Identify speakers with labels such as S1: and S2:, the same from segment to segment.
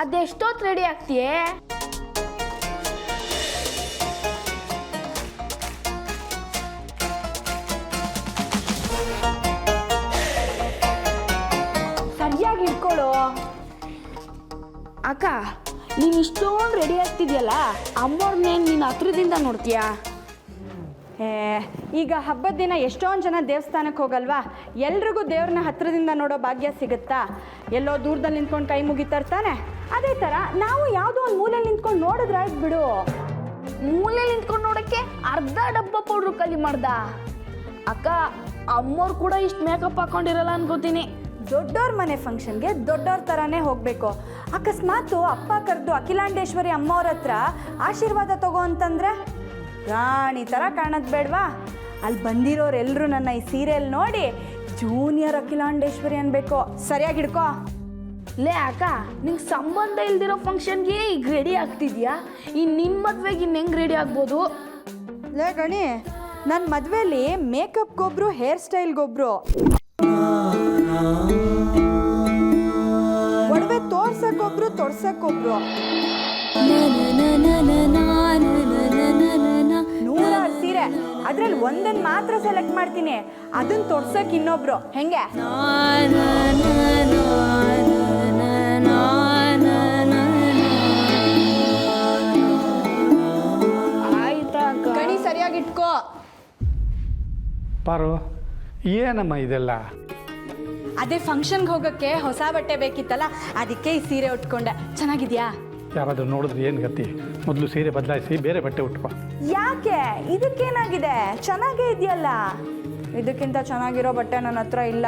S1: ಅದೆಷ್ಟೊತ್ತು ready ಆಗ್ತೀಯೇ? ಸರಿಯಾಗಿ ಇಟ್ಕೊಳ್ಳೋ. ಅಕ್ಕ, ನೀನು ಇಷ್ಟೊಂದು ರೆಡಿ ಆಗ್ತಿದ್ಯಲ್ಲ, ಅಮ್ಮವ್ರನ್ನೇನು ನೀನು ಹತ್ರದಿಂದ ನೋಡ್ತೀಯಾ?
S2: ಈಗ ಹಬ್ಬದ ದಿನ ಎಷ್ಟೊಂದು ಜನ ದೇವಸ್ಥಾನಕ್ಕೆ ಹೋಗಲ್ವಾ? ಎಲ್ರಿಗೂ ದೇವ್ರನ್ನ ಹತ್ರದಿಂದ ನೋಡೋ ಭಾಗ್ಯ ಸಿಗುತ್ತಾ? ಎಲ್ಲೋ ದೂರದಲ್ಲಿ ನಿಂತ್ಕೊಂಡು ಕೈ ಮುಗಿತಾರ್ತಾನೆ. ಅದೇ ಥರ ನಾವು ಯಾವುದೋ ಒಂದು ಮೂಲೆಯಲ್ಲಿ ನಿಂತ್ಕೊಂಡು ನೋಡಿದ್ರೆ ಆಯ್ತು ಬಿಡು.
S1: ಮೂಲೆಯಲ್ಲಿ ನಿಂತ್ಕೊಂಡು ನೋಡೋಕ್ಕೆ ಅರ್ಧ ಡಬ್ಬ ಪೌಡ್ರು ಖಾಲಿ ಮಾಡ್ದ. ಅಕ್ಕ, ಅಮ್ಮವ್ರು ಕೂಡ ಇಷ್ಟು ಮೇಕಪ್ ಹಾಕೊಂಡಿರಲ್ಲ ಅನ್ಕೋತೀನಿ.
S2: ದೊಡ್ಡವ್ರ ಮನೆ ಫಂಕ್ಷನ್ಗೆ ದೊಡ್ಡವ್ರ ಥರನೇ ಹೋಗಬೇಕು. ಅಕಸ್ಮಾತು ಅಪ್ಪ ಕರೆದು ಅಖಿಲಾಂಡೇಶ್ವರಿ ಅಮ್ಮವ್ರ ಹತ್ರ ಆಶೀರ್ವಾದ ತಗೋ ಅಂತಂದರೆ ರಾಣಿ ಥರ ಕಾಣೋದು ಬೇಡವಾ? ಅಲ್ಲಿ ಬಂದಿರೋರೆಲ್ಲರೂ ನನ್ನ ಈ ಸೀರೆಯಲ್ಲಿ ನೋಡಿ ಜೂನಿಯರ್ ಅಖಿಲಾಂಡೇಶ್ವರಿ ಅನ್ಬೇಕು. ಸರಿಯಾಗಿ ಹಿಡ್ಕೋ.
S1: ಲೇ ಅಕ್ಕ, ನಿಂಗೆ ಸಂಬಂಧ ಇಲ್ದಿರೋ ಫಂಕ್ಷನ್ಗೆ ಈಗ ರೆಡಿ ಆಗ್ತಿದ್ಯಾ? ಇನ್ನು ನಿನ್ನ ಮದುವೆಗೆ ಇನ್ನು ಹೆಂಗೆ ರೆಡಿ ಆಗ್ಬೋದು?
S2: ಲೇ ಗಣಿ, ನನ್ನ ಮದುವೆಲಿ ಮೇಕಪ್ಗೊಬ್ರು ಹೇರ್ ಸ್ಟೈಲ್ಗೊಬ್ರು, ಒಡವೆ ತೋರ್ಸಕ್ಕೊಬ್ರು ತೊಡ್ಸಕ್ಕೊಬ್ರು, 100 ಸೀರೆ ಅದ್ರಲ್ಲಿ ಒಂದನ್ನು ಮಾತ್ರ ಸೆಲೆಕ್ಟ್ ಮಾಡ್ತೀನಿ, ಅದನ್ನ ತೊಡ್ಸಕ್ ಇನ್ನೊಬ್ರು. ಹೆಂಗೆ?
S1: ಆಯ್ತಾ ಅಕ್ಕ?
S2: ಗಣಿ ಸರಿಯಾಗಿ ಇಟ್ಕೋ.
S3: ಪಾರು, ಏನಮ್ಮ ಇದೆಲ್ಲ?
S2: ಅದೇ ಫಂಕ್ಷನ್ಗೆ ಹೋಗೋಕ್ಕೆ ಹೊಸ ಬಟ್ಟೆ ಬೇಕಿತ್ತಲ್ಲ, ಅದಕ್ಕೆ ಈ ಸೀರೆ ಉಟ್ಕೊಂಡೆ. ಚೆನ್ನಾಗಿದ್ಯಾ?
S3: ಯಾರಾದರೂ ನೋಡಿದ್ರೆ ಏನು ಗತಿ? ಮೊದಲು ಸೀರೆ ಬದಲಾಯಿಸಿ ಬೇರೆ ಬಟ್ಟೆ ಉಟ್ಕೋ.
S2: ಯಾಕೆ? ಇದಕ್ಕೇನಾಗಿದೆ? ಚೆನ್ನಾಗೇ ಇದೆಯಲ್ಲ. ಇದಕ್ಕಿಂತ ಚೆನ್ನಾಗಿರೋ ಬಟ್ಟೆ ನನ್ನ ಹತ್ರ ಇಲ್ಲ.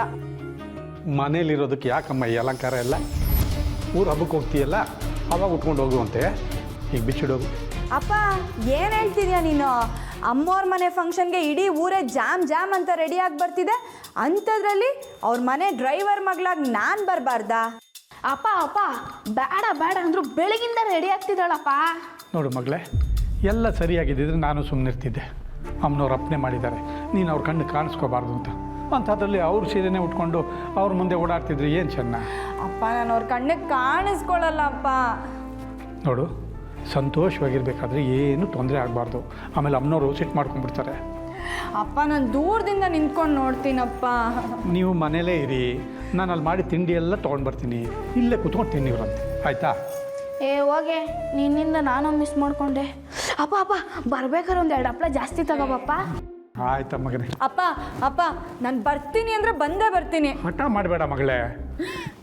S3: ಮನೇಲಿರೋದಕ್ಕೆ ಯಾಕಮ್ಮ ಈ ಅಲಂಕಾರ ಎಲ್ಲ? ಊರು ಹಬ್ಬಕ್ಕೆ ಹೋಗ್ತೀಯಲ್ಲ, ಅವಾಗ ಉಟ್ಕೊಂಡು ಹೋಗುವಂತೆ. ಈಗ ಬಿಚ್ಚಿಡೋದು.
S2: ಅಪ್ಪ, ಏನು ಹೇಳ್ತಿದ್ಯಾ ನೀನು? ಅಮ್ಮವ್ರ ಮನೆ ಫಂಕ್ಷನ್ಗೆ ಇಡೀ ಊರೇ ಜಾಮ್ ಜಾಮ್ ಅಂತ ರೆಡಿಯಾಗಿ ಬರ್ತಿದೆ, ಅಂಥದ್ರಲ್ಲಿ ಅವ್ರ ಮನೆ ಡ್ರೈವರ್ ಮಗಳಾಗಿ ನಾನು ಬರಬಾರ್ದಾ?
S1: ಅಪ್ಪ ಅಪ್ಪ, ಬೇಡ ಬೇಡ ಅಂದ್ರು ಬೆಳಗಿಂದ ರೆಡಿ ಆಗ್ತಿದ್ದಾಳಪ್ಪ.
S3: ನೋಡು ಮಗಳೇ, ಎಲ್ಲ ಸರಿಯಾಗಿದ್ದಿದ್ರೆ ನಾನು ಸುಮ್ಮನಿರ್ತಿದ್ದೆ. ಅಮ್ಮನವ್ರು ಅಪ್ಪನೆ ಮಾಡಿದ್ದಾರೆ, ನೀನು ಅವ್ರ ಕಣ್ಣು ಕಾಣಿಸ್ಕೋಬಾರ್ದು ಅಂತ. ಅಂಥದ್ರಲ್ಲಿ ಅವ್ರ ಸೀರೆನೇ ಉಟ್ಕೊಂಡು ಅವ್ರ ಮುಂದೆ ಓಡಾಡ್ತಿದ್ರು ಏನು ಚೆನ್ನ?
S2: ಅಪ್ಪ, ನಾನು ಅವ್ರ ಕಣ್ಣಿಗೆ ಕಾಣಿಸ್ಕೊಳ್ಳಲ್ಲ ಅಪ್ಪ.
S3: ನೋಡು, ಸಂತೋಷವಾಗಿರ್ಬೇಕಾದ್ರೆ ಏನು ತೊಂದರೆ ಆಗಬಾರ್ದು. ಆಮೇಲೆ ಅಮ್ಮನವರು ಸಿಟ್ಟು ಮಾಡ್ಕೊಂಡ್ಬಿಡ್ತಾರೆ.
S2: ಅಪ್ಪ, ನಾನು ದೂರದಿಂದ ನಿಂತ್ಕೊಂಡು ನೋಡ್ತೀನಪ್ಪ.
S3: ನೀವು ಮನೇಲೇ ಇರಿ, ನಾನು ಅಲ್ಲಿ ಮಾಡಿ ತಿಂಡಿ ಎಲ್ಲ ತೊಗೊಂಡು ಬರ್ತೀನಿ, ಇಲ್ಲೇ ಕುತ್ಕೊಂಡು ತಿನ್ನಿವ್ರಂತೆ, ಆಯಿತಾ?
S1: ಹೋಗೆ, ನಿನ್ನಿಂದ ನಾನು ಮಿಸ್ ಮಾಡ್ಕೊಂಡೆ. ಅಪ್ಪ ಅಪ್ಪ, ಬರ್ಬೇಕಾದ್ರೆ ಒಂದು 2 ಹಪ್ಪಳ ಜಾಸ್ತಿ ತಗೋಬಪ್ಪ.
S3: ಆಯ್ತಾ ಮಗನೇ?
S2: ಅಪ್ಪ ಅಪ್ಪ, ನಾನು ಬರ್ತೀನಿ ಅಂದರೆ ಬಂದೇ ಬರ್ತೀನಿ.
S3: ಹಠ ಮಾಡಬೇಡ ಮಗಳೇ,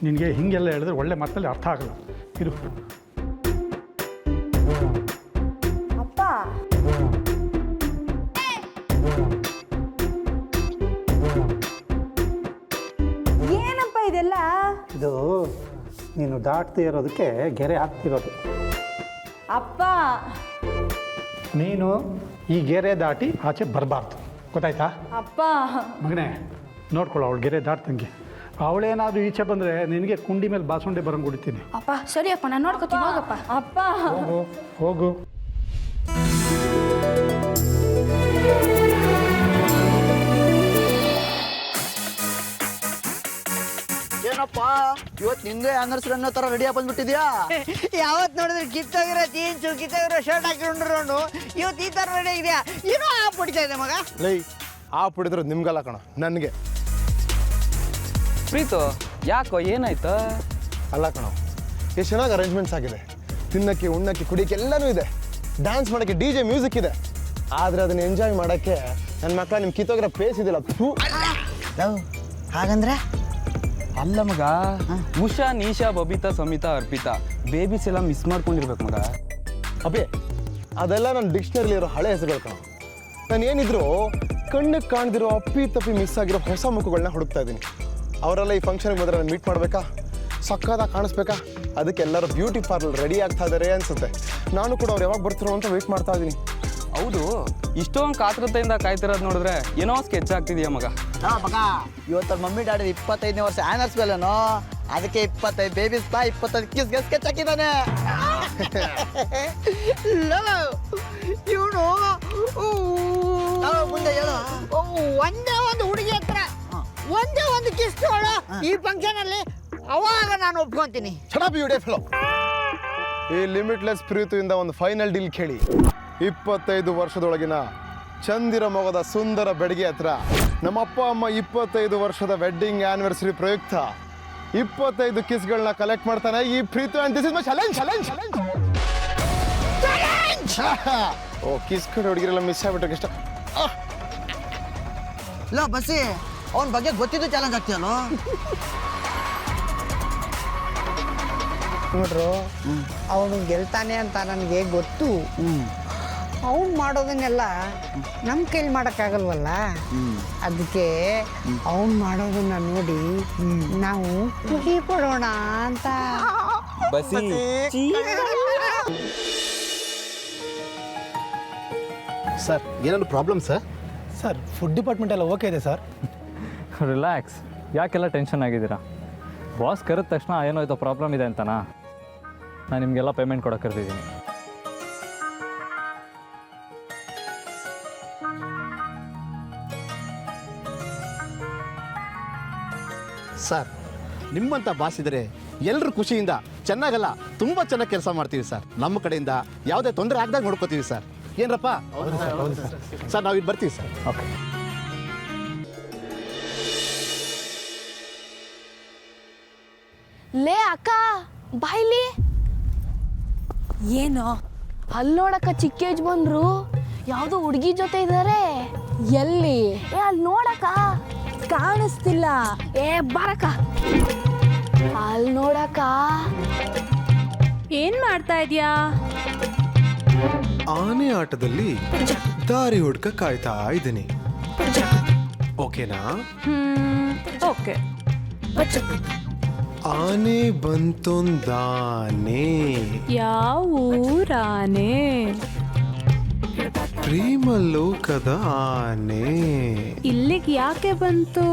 S3: ನಿನಗೆ ಹೀಗೆಲ್ಲ ಹೇಳಿದ್ರೆ ಒಳ್ಳೆ ಮಾತಲ್ಲಿ ಅರ್ಥ ಆಗಲ್ಲ. ಇರು.
S2: ಅಪ್ಪ, ಏನಪ್ಪ ಇದೆಲ್ಲ?
S3: ಇದು ನೀನು ದಾಟ್ತಿ ಇರೋದಕ್ಕೆ ಗೆರೆ ಹಾಕ್ತಿರೋದು.
S2: ಅಪ್ಪ,
S3: ನೀನು ಈ ಗೆರೆ ದಾಟಿ ಆಚೆ ಬರಬಾರ್ದು, ಗೊತ್ತಾಯ್ತಾ?
S2: ಅಪ್ಪ,
S3: ಮಗನೇ ನೋಡ್ಕೊಳ್ಳೋ, ಅವಳು ಗೆರೆ ದಾಟ್ತಂಗೆ. ಅವಳೇನಾದರೂ ಈಚೆ ಬಂದರೆ ನಿನಗೆ ಕುಂಡಿ ಮೇಲೆ ಬಾಸುಂಡೆ ಬರಂಗೆ ಹೊಡಿತೀನಿ.
S1: ಅಪ್ಪ ಸರಿಯಪ್ಪ, ನಾನು ನೋಡ್ಕೊತೀನಿ, ಹೋಗಪ್ಪ.
S2: ಅಪ್ಪ,
S3: ಹೋಗು ಹೋಗು.
S4: ಏನಪ್ಪ ಇವತ್ತು ನಿಂದೆ ಆನರ್ಸರಿ ಅನ್ನೋ ಥರ ರೆಡಿಯಾಗಿ ಬಂದ್ಬಿಟ್ಟಿದ್ಯಾ?
S5: ಯಾವತ್ತು ನೋಡಿದ್ರೆ ಕಿತ್ತೋಗಿರೋ ಜೀನ್ಸು ಕಿತ್ತೋಗಿರೋ ಶರ್ಟ್ ಹಾಕಿಕೊಂಡು ಇವತ್ತು ಈ ಥರ ರೆಡಿ ಆಗಿದೆಯಾ? ಏನೋ ಆ ಪುಡಿತಾ ಇದೆ ಮಗ.
S6: ಲೈ, ಆ ಪುಡಿದ್ರು ನಿಮ್ಗಲ್ಲ ಕಣ, ನನಗೆ.
S7: ಪ್ರೀತು, ಯಾಕೋ ಏನಾಯ್ತು?
S6: ಅಲ್ಲ ಕಣ, ಎಷ್ಟು ಚೆನ್ನಾಗಿ ಅರೇಂಜ್ಮೆಂಟ್ಸ್ ಆಗಿದೆ. ತಿನ್ನಕ್ಕೆ, ಉಣ್ಣಕ್ಕೆ, ಕುಡಿಯೋಕ್ಕೆ ಎಲ್ಲನೂ ಇದೆ. ಡ್ಯಾನ್ಸ್ ಮಾಡೋಕ್ಕೆ DJ ಮ್ಯೂಸಿಕ್ ಇದೆ. ಆದರೆ ಅದನ್ನ ಎಂಜಾಯ್ ಮಾಡೋಕ್ಕೆ ನನ್ನ ಮಕ್ಕಳ ನಿಮ್ಮ ಕಿತ್ತೋಗಿರೋ ಪೇಸ್ ಇದೆಯಲ್ಲ,
S5: ಹಾಗಂದ್ರೆ
S7: ಅಲ್ಲ ಮಗ, ಉಷಾ, ನೀಶಾ, ಬಬಿತಾ, ಸಮಿತಾ, ಅರ್ಪಿತಾ ಬೇಬೀಸ್ ಎಲ್ಲ ಮಿಸ್ ಮಾಡ್ಕೊಂಡಿರ್ಬೇಕು ಮಗ.
S6: ಅಪ್ಪೇ, ಅದೆಲ್ಲ ನನ್ನ ಡಿಕ್ಷನರಿಲಿ ಇರೋ ಹಳೆ ಹೆಸರುಗಳು ಕಣ. ನಾನು ಏನಿದ್ರು ಕಣ್ಣಿಗೆ ಕಾಣ್ದಿರೋ ಅಪ್ಪಿ ತಪ್ಪಿ ಮಿಸ್ ಆಗಿರೋ ಹೊಸ ಮುಖಗಳನ್ನ ಹುಡುಕ್ತಾ ಇದ್ದೀನಿ. ಅವರೆಲ್ಲ ಈ ಫಂಕ್ಷನ್ಗೆ ಬಂದರೆ ನಾನು ಮೀಟ್ ಮಾಡಬೇಕಾ? ಸಕ್ಕದಾಗಿ ಕಾಣಿಸ್ಬೇಕಾ? ಅದಕ್ಕೆ ಎಲ್ಲರೂ ಬ್ಯೂಟಿ ಪಾರ್ಲರ್ ರೆಡಿ ಆಗ್ತಾ ಇದ್ದಾರೆ ಅನ್ಸುತ್ತೆ. ನಾನು ಕೂಡ ಅವ್ರು ಯಾವಾಗ ಬರ್ತಿರೋ ಅಂತ ವೆಯ್ಟ್ ಮಾಡ್ತಾ ಇದ್ದೀನಿ.
S7: ಹೌದು, ಇಷ್ಟೊಂದು ಕಾತರತೆಯಿಂದ ಕಾಯ್ತಿರೋದು ನೋಡಿದ್ರೆ ಏನೋ ಸ್ಕೆಚ್ ಆಗ್ತಿದೆಯಾ ಮಗ?
S4: ಮಗ, ಇವತ್ತು ಮಮ್ಮಿ ಡ್ಯಾಡಿ 25ನೇ ವರ್ಷ ಆ್ಯನಿವರ್ಸರಿನೋ, ಅದಕ್ಕೆ 25 ಬೇಬೀಸ್ ಬಾ 25 ಕಿಸ್ಗೆ ಸ್ಕೆಚ್ ಹಾಕಿದ್ದಾನೆ.
S5: ಇವನು
S4: ಮುಂದೆ ಹೇಳು.
S5: ಒಂದೇ ಒಂದು ಹುಡುಗಿ ಹತ್ರ ಒಂದೇ ಒಂದು ಕಿಸ್ ತಗೊಳ್ಳೋ ಈ ಫಂಕ್ಷನ್ ಅಲ್ಲಿ, ಅವಾಗ ನಾನು ಒಪ್ಕೊಂತೀನಿ.
S6: Shut up, you deaf fellow. ಈ ಲಿಮಿಟ್ಲೆಸ್ ಪ್ರೀತಿಯಿಂದ ಒಂದು ಫೈನಲ್ ಡೀಲ್ ಕೇಳಿ. 25 ವರ್ಷದೊಳಗಿನ ಚಂದಿರ ಮೊಗದ ಸುಂದರ ಬೆಡಗಿ ಹತ್ರ ನಮ್ಮ ಅಪ್ಪ ಅಮ್ಮ 25 ವರ್ಷದ ವೆಡ್ಡಿಂಗ್ ಆನಿವರ್ಸರಿ ಪ್ರಯುಕ್ತ 25 ಕಿಸ್ಗಳನ್ನ ಕಲೆಕ್ಟ್ ಮಾಡ್ತಾನೆ ಈ Preethu. And this is my challenge challenge challenge. ಓ ಕಿಸ್ ಕಡೆ ಹುಡುಗಿರೆಲ್ಲ ಮಿಸ್ ಆಗ್ಬಿಟ್ರೆ ಇಷ್ಟ.
S4: ಇಲ್ಲ ಬಸ್ಸಿ ಅವನ ಬಗ್ಗೆ ಗೊತ್ತಿದ್ದು ಚಾಲೆಂಜ್ ಆಗ್ತೀಯಲ್ಲೋ.
S5: ನೋಡ್ರು ಅವನು ಗೆಲ್ತಾನೆ ಅಂತ ನನಗೆ ಗೊತ್ತು. ಅವ್ನು ಮಾಡೋದನ್ನೆಲ್ಲ ನಮ್ಮ ಕೈಲಿ ಮಾಡೋಕ್ಕಾಗಲ್ವಲ್ಲ, ಅದಕ್ಕೆ ಅವ್ನು ಮಾಡೋದನ್ನ ನೋಡಿ ನಾವು ಖುಷಿ ಪಡೋಣ ಅಂತ.
S7: ಬಸಿ
S6: ಸರ್ ಏನಾದ್ರು problem sir?
S8: Sir food department ಎಲ್ಲ ಓಕೆ ಇದೆ ಸರ್.
S9: ರಿಲ್ಯಾಕ್ಸ್, ಯಾಕೆಲ್ಲ ಟೆನ್ಷನ್ ಆಗಿದ್ದೀರಾ? ಬಾಸ್ ಕರೆದ ತಕ್ಷಣ ಏನೋ ಇದು ಪ್ರಾಬ್ಲಮ್ ಇದೆ ಅಂತನಾ? ನಾನು ನಿಮಗೆಲ್ಲ ಪೇಮೆಂಟ್ ಕೊಡೋಕೆ ಕರೆದಿದ್ದೀನಿ.
S10: ಸರ್ ನಿಮ್ಮಂಥ ಬಾಸ್ ಇದ್ದರೆ ಎಲ್ಲರೂ ಖುಷಿಯಿಂದ ಚೆನ್ನಾಗಲ್ಲ ತುಂಬ ಚೆನ್ನಾಗಿ ಕೆಲಸ ಮಾಡ್ತೀವಿ ಸರ್. ನಮ್ಮ ಕಡೆಯಿಂದ ಯಾವುದೇ ತೊಂದರೆ ಆಗದಾಗ ನೋಡ್ಕೋತೀವಿ ಸರ್. ಏನರಪ್ಪ? ಸರ್ ನಾವು ಇಲ್ಲಿ ಬರ್ತೀವಿ ಸರ್.
S9: ಓಕೆ.
S1: ಲೇ ಅಕ್ಕ ಬಾಯ್ಲಿ.
S2: ಏನೋ
S1: ಅಲ್ಲಿ ನೋಡಕ್ಕ ಚಿಕ್ಕ ಏಜ್ ಬಂದ್ರು ಯಾವುದೋ ಹುಡುಗಿ ಜೊತೆ ಇದ್ದಾರೆ.
S2: ಎಲ್ಲಿ?
S1: ಅಲ್ಲಿ ನೋಡಕ್ಕ
S2: ಕಾಣಿಸ್ತಿಲ್ಲ.
S1: ಬರಕ್ಕ ಅಲ್ಲಿ ನೋಡಕ್ಕ.
S2: ಏನ್ ಮಾಡ್ತಾ ಇದೀಯಾ?
S6: ಆನೆ ಆಟದಲ್ಲಿ ದಾರಿ ಹುಡ್ಕ ಕಾಯ್ತಾ ಇದ್ದೀನಿ. ಓಕೆನಾ?
S2: ಓಕೆ.
S6: ಆನೆ ಬಂತೊಂದಾನೆ,
S2: ಯಾವ ಊರಾನೆ?
S6: ಪ್ರೇಮ ಲೋಕದ ಆನೆ.
S2: ಇಲ್ಲಿಗೆ ಯಾಕೆ ಬಂತು?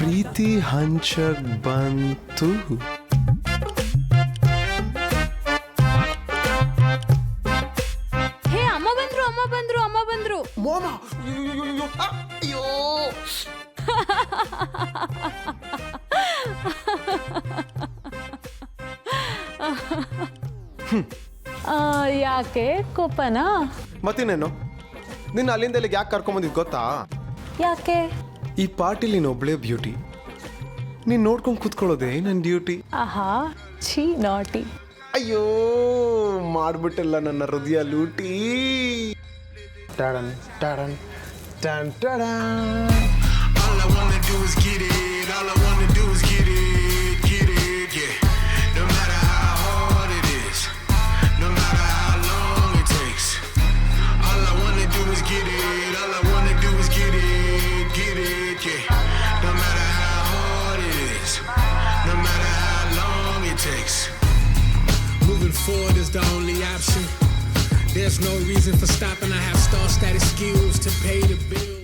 S6: ಪ್ರೀತಿ ಹಂಚಕ್ ಬಂತು.
S2: ಹೇ ಅಮ್ಮ ಬಂದ್ರು, ಅಮ್ಮ ಬಂದ್ರು, ಅಮ್ಮ ಬಂದ್ರು. ಯಾಕೆ ಕೋಪನಾ?
S6: ಮತ್ತಿನ್ನೇನು? ನಿನ್ನ ಅಲ್ಲಿಂದ ಇಲ್ಲಿಗೆ ಯಾಕೆ ಕರ್ಕೊಂಬಂದಿದ್ದು ಗೊತ್ತಾ?
S2: ಯಾಕೆ?
S6: ಈ ಪಾರ್ಟಿಲಿ ನೀನು ಒಬ್ಳೇ ಬ್ಯೂಟಿ. ನೀನು ನೋಡ್ಕೊಂಡು ಕೂತ್ಕೊಳ್ಳೋದೇ ನನ್ನ ಡ್ಯೂಟಿ.
S2: ಆಹಾ ಛೀ ನಾಟಿ.
S6: ಅಯ್ಯೋ ಮಾಡ್ಬಿಟ್ಟಿಲ್ಲ ನನ್ನ ಹೃದಯ ಲೂಟಿ. ಟಡನ್ ಟಡನ್ ton ಟಡನ್.
S11: All I wanna do is get it. All I wanna do is get it, yeah. No matter how hard it is, no matter how long it takes. All I wanna do is get it. All I wanna do is get it, yeah. No matter how hard it is, no matter how long it takes. Moving forward is the only option. There's no reason for stopping. I have star status skills to pay the bill.